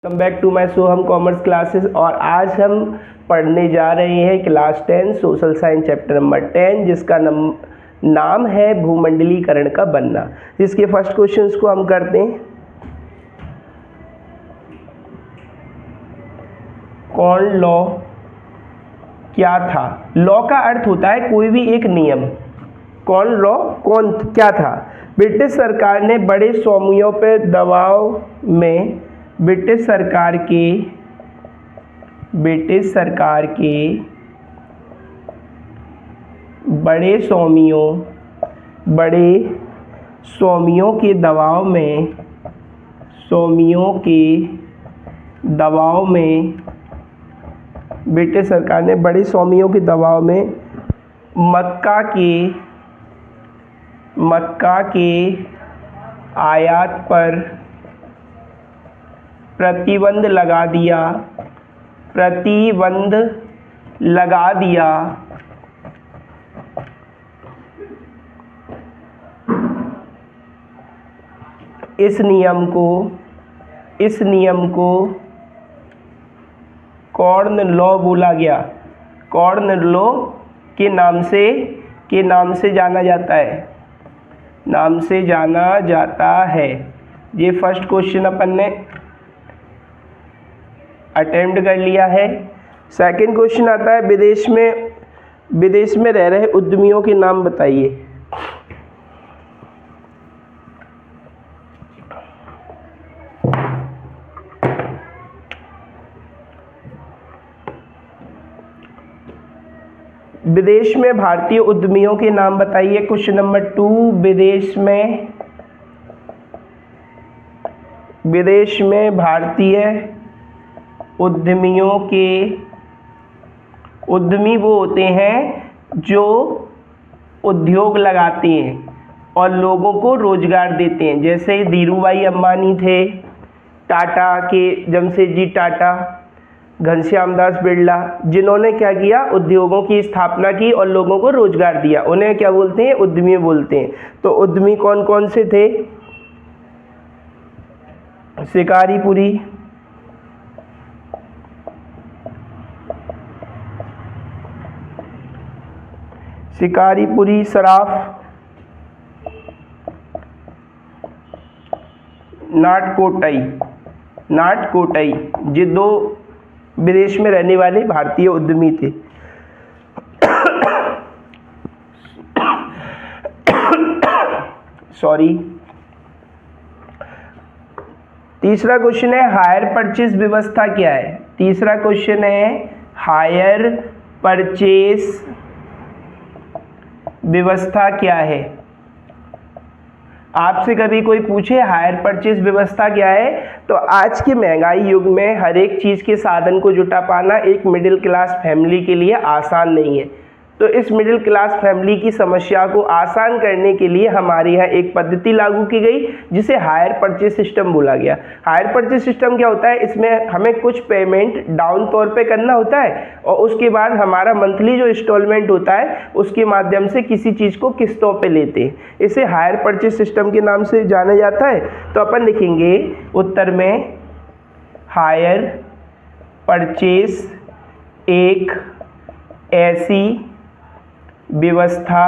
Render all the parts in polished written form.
Welcome back to my show हम commerce classes. और आज हम पढ़ने जा रहे हैं class 10 social science chapter number 10 जिसका नाम है भूमंडलीकरण का बनना। इसके फर्स्ट क्वेश्चंस को हम करते हैं। कॉर्न लॉ क्या था? लॉ का अर्थ होता है कोई भी एक नियम। कॉर्न लॉ क्या था? ब्रिटिश सरकार ने बड़े स्वामियों पर दबाव में ब्रिटिश सरकार के बड़े स्वामियों के दबाव में ब्रिटिश सरकार ने बड़े स्वामियों के दबाव में मक्का के आयात पर प्रतिबंध लगा दिया। इस नियम को कॉर्न लॉ बोला गया। कॉर्न लॉ के नाम से जाना जाता है। ये फर्स्ट क्वेश्चन अपन ने अटेम्प्ट कर लिया है। सेकंड क्वेश्चन आता है विदेश में रह रहे उद्यमियों के नाम बताइए। विदेश में भारतीय उद्यमियों के नाम बताइए। क्वेश्चन नंबर 2, विदेश में भारतीय उद्यमी वो होते हैं जो उद्योग लगाते हैं और लोगों को रोजगार देते हैं। जैसे धीरूभाई अंबानी थे, टाटा के जमशेदजी टाटा, घनश्याम दास बिरला, जिन्होंने क्या किया? उद्योगों की स्थापना की और लोगों को रोजगार दिया। उन्हें क्या बोलते हैं? उद्यमी बोलते हैं। तो उद्यमी कौन कौन से थे? शिकारीपुरी सराफ, नाटकोटाई, ये दो विदेश में रहने वाले भारतीय उद्यमी थे। सॉरी। तीसरा क्वेश्चन है हायर परचेज व्यवस्था क्या है? तीसरा क्वेश्चन है हायर परचेज व्यवस्था क्या है? आपसे कभी कोई पूछे हायर परचेज व्यवस्था क्या है, तो आज के महंगाई युग में हर एक चीज़ के साधन को जुटा पाना एक मिडिल क्लास फैमिली के लिए आसान नहीं है। तो इस मिडिल क्लास फैमिली की समस्या को आसान करने के लिए हमारे यहाँ एक पद्धति लागू की गई जिसे हायर परचेज सिस्टम बोला गया। हायर परचेज सिस्टम क्या होता है? इसमें हमें कुछ पेमेंट डाउन तौर पे करना होता है और उसके बाद हमारा मंथली जो इंस्टॉलमेंट होता है उसके माध्यम से किसी चीज़ को किस्तों पे लेते हैं। इसे हायर परचेज सिस्टम के नाम से जाना जाता है। तो अपन लिखेंगे उत्तर में हायर परचेज एक ऐसी व्यवस्था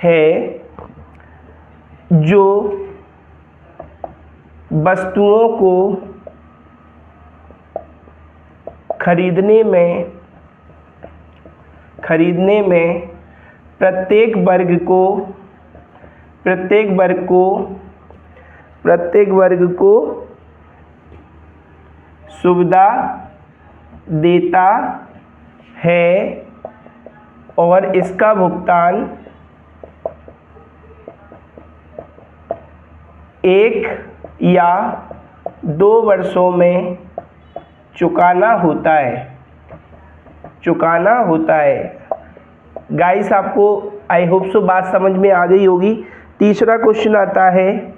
है जो वस्तुओं को खरीदने में प्रत्येक वर्ग को सुविधा देता है और इसका भुगतान 1 या 2 वर्षों में चुकाना होता है। गाइस, आपको आई होप सो बात समझ में आ गई होगी। तीसरा क्वेश्चन आता है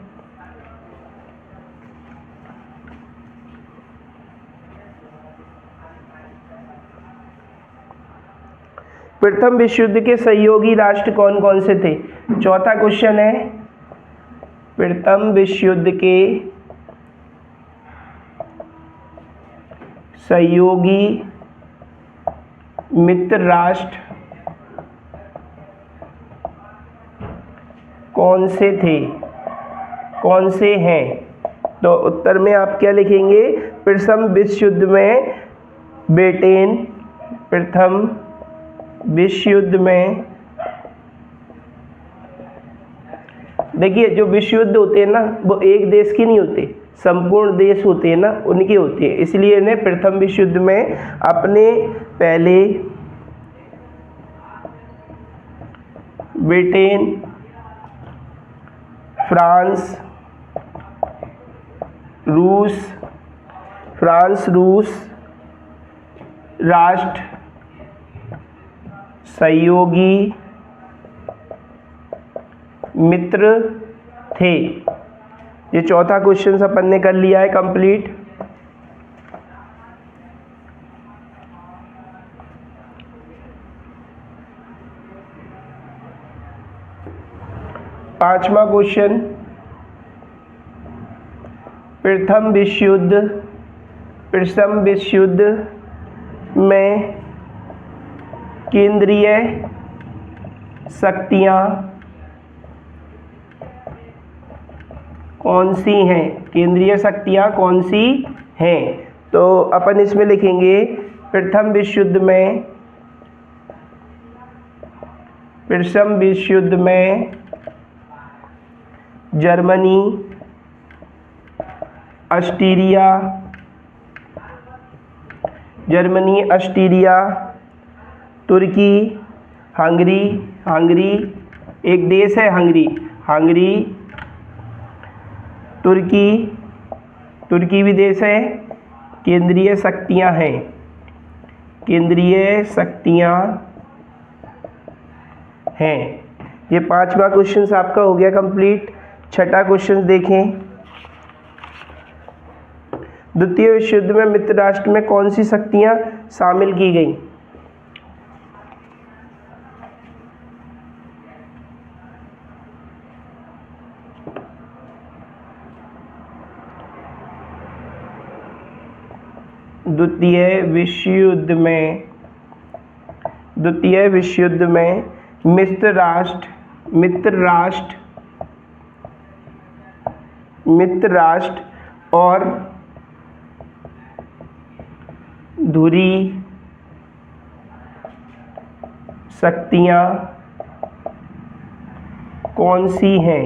प्रथम विश्व युद्ध के सहयोगी राष्ट्र कौन कौन से थे? चौथा क्वेश्चन है प्रथम विश्व युद्ध के सहयोगी मित्र राष्ट्र कौन से थे, कौन से हैं? तो उत्तर में आप क्या लिखेंगे? प्रथम विश्व युद्ध में ब्रिटेन, प्रथम विश्व युद्ध में, देखिए जो विश्व युद्ध होते हैं ना वो एक देश की नहीं होते, संपूर्ण देश होते हैं ना उनके होते हैं, इसलिए इन्हें प्रथम विश्व युद्ध में अपने पहले ब्रिटेन, फ्रांस, रूस राष्ट्र सहयोगी मित्र थे। ये चौथा क्वेश्चन अपन ने कर लिया है कंप्लीट। पांचवा क्वेश्चन, प्रथम विश्व युद्ध में केंद्रीय शक्तियां कौन सी हैं? केंद्रीय शक्तियां कौन सी हैं? तो अपन इसमें लिखेंगे प्रथम विश्व युद्ध में जर्मनी, ऑस्ट्रिया, तुर्की, हंगरी एक देश है हंगरी, तुर्की भी देश है, केंद्रीय शक्तियां हैं, ये पांचवा क्वेश्चन आपका हो गया कंप्लीट। छठा क्वेश्चन देखें, द्वितीय विश्व युद्ध में मित्र राष्ट्र में कौन सी शक्तियां शामिल की गई? द्वितीय विश्व युद्ध में मित्र राष्ट्र और धुरी शक्तियां कौन सी हैं?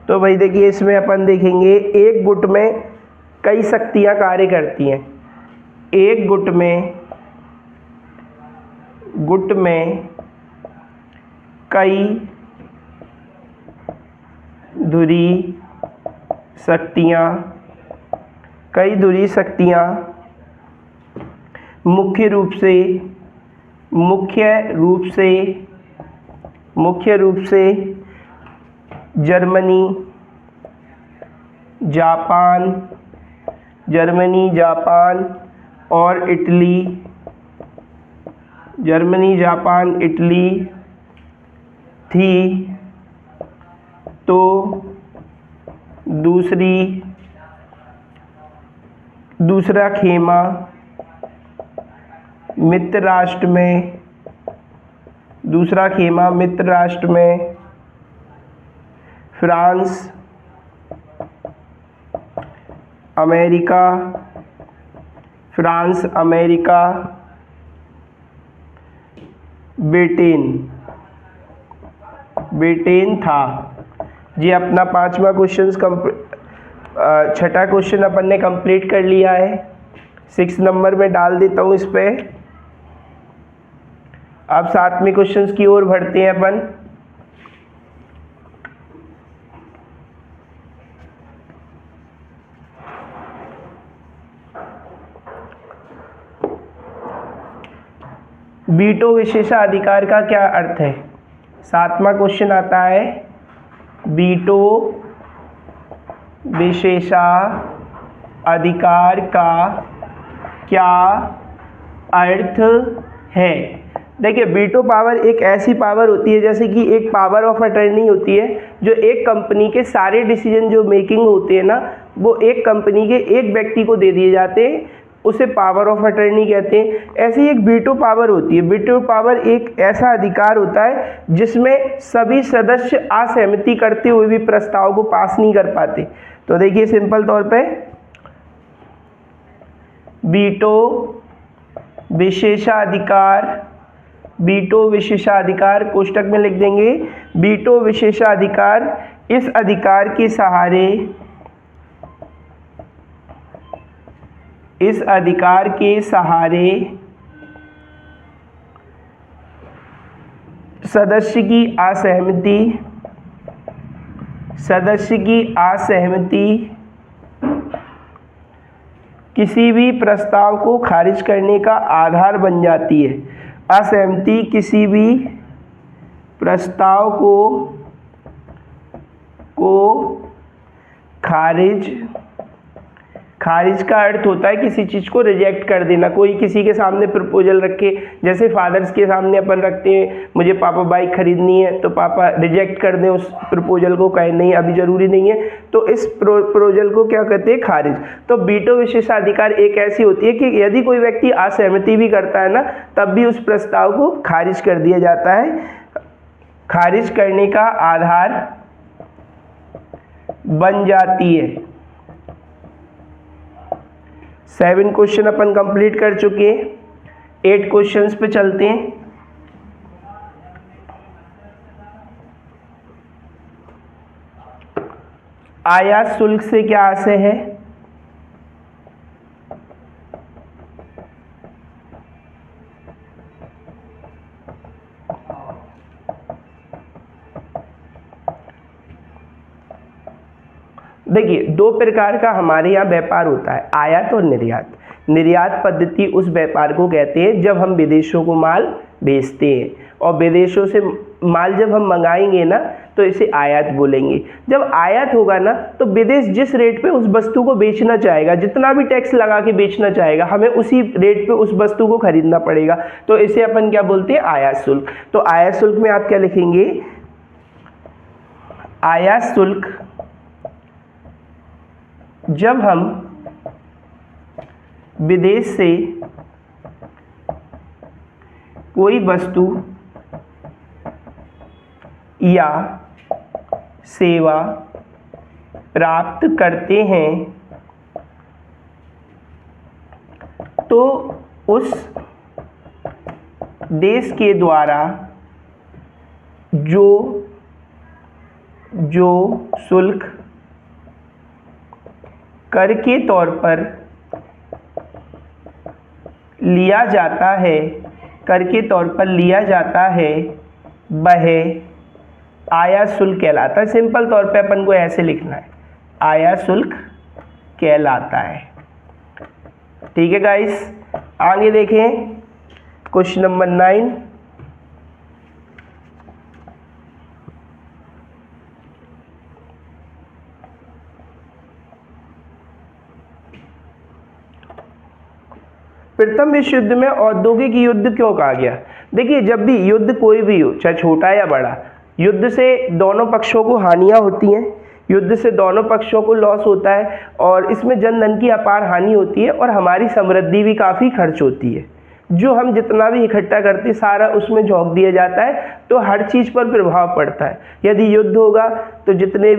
तो भाई देखिए इसमें अपन देखेंगे एक गुट में कई शक्तियां कार्य करती हैं। एक गुट में कई धुरी शक्तियां मुख्य रूप से जर्मनी, जापान और इटली थी, तो दूसरा खेमा मित्र राष्ट्र में फ्रांस, अमेरिका, ब्रिटेन था। जी अपना पांचवा क्वेश्चन छठा क्वेश्चन अपन ने कंप्लीट कर लिया है। 6 नंबर में डाल देता हूँ इस पे। अब 7वें क्वेश्चन की ओर बढ़ते हैं अपन। वीटो विशेषाधिकार का क्या अर्थ है? 7वां क्वेश्चन आता है, वीटो विशेषाधिकार का क्या अर्थ है? देखिए वीटो पावर एक ऐसी पावर होती है जैसे कि एक पावर ऑफ अटर्नी होती है, जो एक कंपनी के सारे डिसीजन जो मेकिंग होते हैं ना वो एक कंपनी के एक व्यक्ति को दे दिए जाते हैं, उसे पावर ऑफ अटर्नी कहते हैं। ऐसे ही एक वीटो पावर होती है। वीटो पावर एक ऐसा अधिकार होता है जिसमें सभी सदस्य असहमति करते हुए भी प्रस्ताव को पास नहीं कर पाते। तो देखिए सिंपल तौर पे वीटो विशेषाधिकार, वीटो विशेषाधिकार कोष्टक में लिख देंगे। वीटो विशेषाधिकार, इस अधिकार के सहारे, इस अधिकार के सहारे सदस्य की असहमति, सदस्य की असहमति किसी भी प्रस्ताव को खारिज करने का आधार बन जाती है। असहमति किसी भी प्रस्ताव को खारिज का अर्थ होता है किसी चीज़ को रिजेक्ट कर देना। कोई किसी के सामने प्रपोजल रखे, जैसे फादर्स के सामने अपन रखते हैं मुझे पापा बाइक खरीदनी है, तो पापा रिजेक्ट कर दें उस प्रपोजल को, कहें नहीं अभी ज़रूरी नहीं है, तो इस प्रपोजल को क्या कहते हैं, खारिज। तो वीटो विशेषाधिकार एक ऐसी होती है कि यदि कोई व्यक्ति असहमति भी करता है ना, तब भी उस प्रस्ताव को खारिज कर दिया जाता है। खारिज करने का आधार बन जाती है। 7 क्वेश्चन अपन कंप्लीट कर चुके हैं। 8 क्वेश्चंस पे चलते हैं। आयात शुल्क से क्या आशय है? देखिए 2 प्रकार का हमारे यहाँ व्यापार होता है, आयात और निर्यात। निर्यात पद्धति उस व्यापार को कहते हैं जब हम विदेशों को माल भेजते हैं, और विदेशों से माल जब हम मंगाएंगे ना तो इसे आयात बोलेंगे। जब आयात होगा ना तो विदेश जिस रेट पे उस वस्तु को बेचना चाहेगा, जितना भी टैक्स लगा के बेचना चाहेगा, हमें उसी रेट पे उस वस्तु को खरीदना पड़ेगा, तो इसे अपन क्या बोलते हैं, आयात शुल्क। तो आयात शुल्क में आप क्या लिखेंगे, आयात शुल्क जब हम विदेश से कोई वस्तु या सेवा प्राप्त करते हैं तो उस देश के द्वारा जो शुल्क कर के तौर पर लिया जाता है, कर के तौर पर लिया जाता है, वह आयात शुल्क कहलाता है। सिंपल तौर पे अपन को ऐसे लिखना है, आयात शुल्क कहलाता है। ठीक है गाइस, आगे देखें क्वेश्चन नंबर 9। प्रथम विश्व युद्ध में औद्योगिक युद्ध क्यों कहा गया? देखिए जब भी युद्ध कोई भी हो, चाहे छोटा या बड़ा, युद्ध से दोनों पक्षों को हानियां होती हैं, युद्ध से दोनों पक्षों को लॉस होता है, और इसमें जन धन की अपार हानि होती है, और हमारी समृद्धि भी काफ़ी खर्च होती है। जो हम जितना भी इकट्ठा करते सारा उसमें झोंक दिया जाता है, तो हर चीज़ पर प्रभाव पड़ता है। यदि युद्ध होगा तो जितने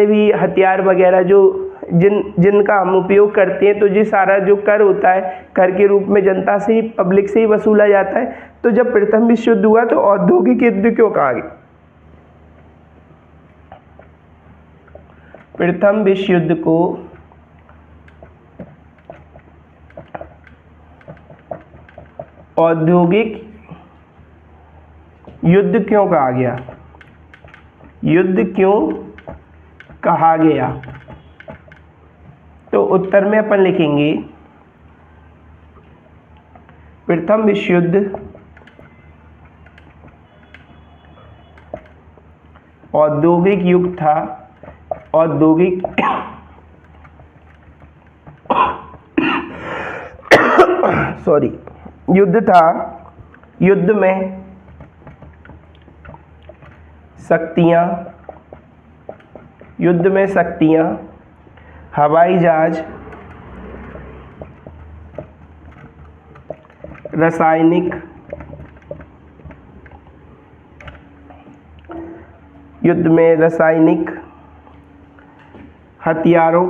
भी हथियार वगैरह जो जिनका हम उपयोग करते हैं, तो ये सारा जो कर होता है, कर के रूप में जनता से ही, पब्लिक से ही वसूला जाता है। तो जब प्रथम विश्व युद्ध हुआ तो औद्योगिक युद्ध क्यों कहा गया? प्रथम विश्व युद्ध को औद्योगिक युद्ध क्यों कहा गया? युद्ध क्यों कहा गया? तो उत्तर में अपन लिखेंगे प्रथम विश्व युद्ध औद्योगिक युग था, औद्योगिक युद्ध था। युद्ध में शक्तियां हवाई जहाज, रासायनिक, युद्ध में रासायनिक हथियारों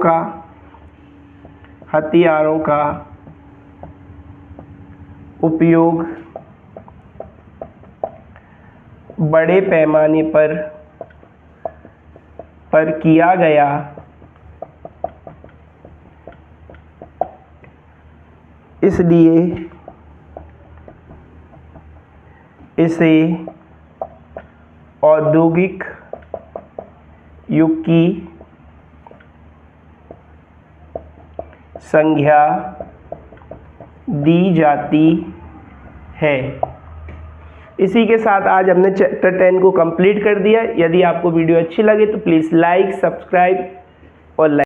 का उपयोग बड़े पैमाने पर किया गया, इसलिए इसे औद्योगिक युग की संज्ञा दी जाती है। इसी के साथ आज हमने चैप्टर 10 को कंप्लीट कर दिया। यदि आपको वीडियो अच्छी लगे तो प्लीज़ लाइक, सब्सक्राइब और